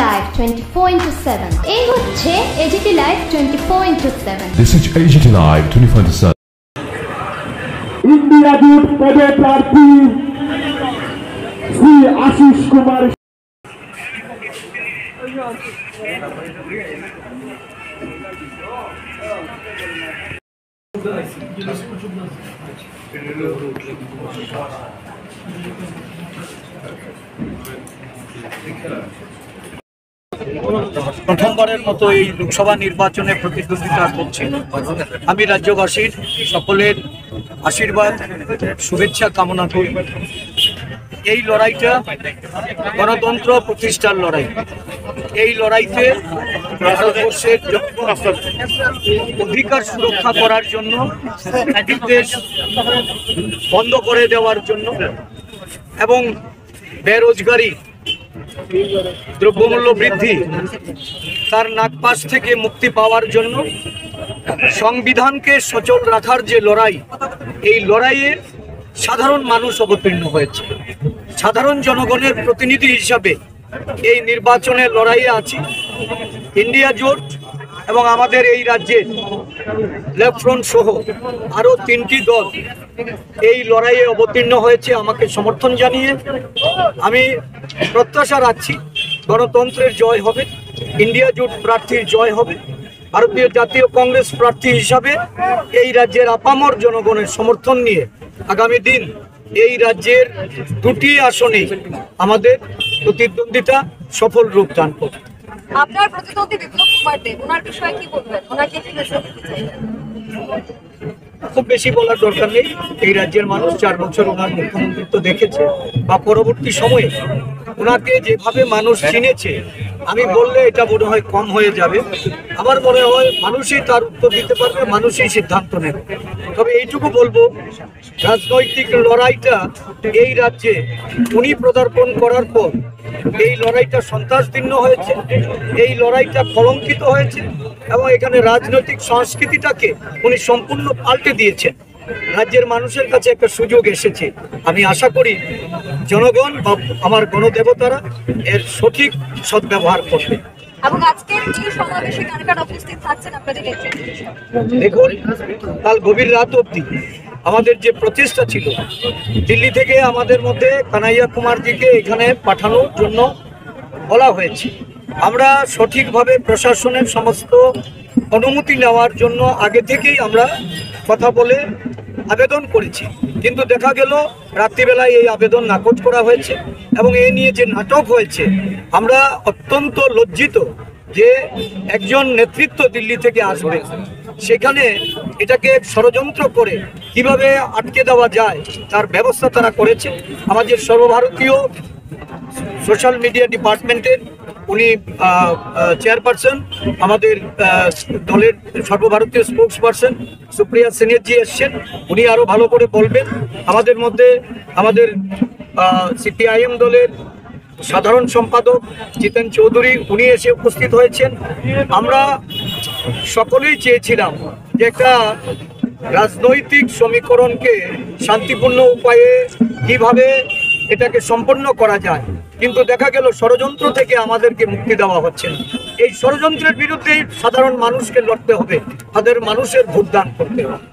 Live 24/7 এই হচ্ছে AGT Live 24/7 This is AGT Live 24/7 India जूट पदप्रार्थी श्री आशीष कुमार প্রথমবারের মতো এই লোকসভা নির্বাচনে প্রতিদ্বন্দ্বিতা করছি। আমি রাজ্যবাসীর সকলের আশীর্বাদ শুভেচ্ছা কামনা করি। এই লড়াইটা গণতন্ত্র প্রতিষ্ঠার লড়াই। এই লড়াইতে ভারতবর্ষের অধিকার সুরক্ষা করার জন্য, দেশ বন্ধ করে দেওয়ার জন্য এবং বেরোজগারি, দ্রব্যমূল্য বৃদ্ধি, তার নাগপাশ থেকে মুক্তি পাওয়ার জন্য সংবিধানকে সচল রাখার যে লড়াই, এই লড়াইয়ে সাধারণ মানুষ অবতীর্ণ হয়েছে। সাধারণ জনগণের প্রতিনিধি হিসাবে এই নির্বাচনের লড়াইয়ে আছি। ইন্ডিয়া জোট এবং আমাদের এই রাজ্যের লেফট ফ্রন্ট সহ আরও 3টি দল এই লড়াইয়ে অবতীর্ণ হয়েছে আমাকে সমর্থন জানিয়ে। আমি প্রত্যাশা রাখছি গণতন্ত্রের জয় হবে, ইন্ডিয়া জোট প্রার্থীর জয় হবে। ভারতীয় জাতীয় কংগ্রেস প্রার্থী হিসাবে এই রাজ্যের আপামর জনগণের সমর্থন নিয়ে আগামী দিন এই রাজ্যের 2টি আসনে আমাদের প্রতিদ্বন্দ্বিতা সফল রূপ দান করবে। আপনার প্রতিদ্বন্দ্বী বিপ্লব কুমার দেব, ওনার বিষয়ে কি বলবেন? ওনাকে কি মেসেজ দিতে চাইবেন? খুব বেশি বলার দরকার নেই। এই রাজ্যের মানুষ 4 বছর ওনার মুখ্যমন্ত্রিত্ব দেখেছে, বা পরবর্তী সময়ে ওনাকে যেভাবে মানুষ চিনেছে, আমি বললে এটা মনে হয় কম হয়ে যাবে। আমার মনে হয় মানুষই তার উত্তর দিতে পারবে, মানুষই সিদ্ধান্ত নেবে। তবে এইটুকু বলবো, রাজনৈতিক লড়াইটা এই রাজ্যে উনি পদার্পণ করার পর এই লড়াইটা সন্ত্রাসদীর্ণ হয়েছে, এই লড়াইটা কলঙ্কিত হয়েছে এবং এখানে রাজনৈতিক সংস্কৃতিটাকে উনি সম্পূর্ণ পাল্টে দিয়েছেন। রাজ্যের মানুষের কাছে একটা সুযোগ এসেছে। আমি আশা করি জনগণ বা আমার গণদেবতারা এর সঠিক সদ্ব্যবহার করবে। এবং আজকের এই সমাবেশে কারা উপস্থিত থাকছেন আপনাদের নেতৃত্বে? দেখুন, কাল গভীর রাত অবধি আমাদের যে প্রচেষ্টা ছিল, দিল্লি থেকে আমাদের মধ্যে কানাইয়া কুমারজিকে এখানে পাঠানোর জন্য বলা হয়েছে। আমরা সঠিকভাবে প্রশাসনের সমস্ত অনুমতি নেওয়ার জন্য আগে থেকেই আমরা কথা বলে আবেদন করেছি, কিন্তু দেখা গেল রাত্রিবেলায় এই আবেদন নাকচ করা হয়েছে এবং এই নিয়ে যে নাটক হয়েছে, আমরা অত্যন্ত লজ্জিত যে একজন নেতৃত্ব দিল্লি থেকে আসবে, সেখানে এটাকে ষড়যন্ত্র করে কিভাবে আটকে দেওয়া যায় তার ব্যবস্থা তারা করেছে। আমাদের সর্বভারতীয় সোশ্যাল মিডিয়া ডিপার্টমেন্টের উনি চেয়ারপারসন, আমাদের দলের সর্বভারতীয় স্পোক্স পারসন সুপ্রিয়া সেনেজি এসছেন, উনি আরও ভালো করে বলবেন। আমাদের মধ্যে আমাদের সিপিআইএম দলের সাধারণ সম্পাদক জিতেন চৌধুরী, উনি এসে উপস্থিত হয়েছেন। আমরা সকলেই চেয়েছিলাম যে একটা রাজনৈতিক সমীকরণকে শান্তিপূর্ণ উপায়ে কিভাবে এটাকে সম্পন্ন করা যায়, কিন্তু দেখা গেল ষড়যন্ত্র থেকে আমাদেরকে মুক্তি দেওয়া হচ্ছে না। এই ষড়যন্ত্রের বিরুদ্ধে সাধারণ মানুষকে লড়তে হবে, তাদের মানুষের ভোটদান করতে হবে।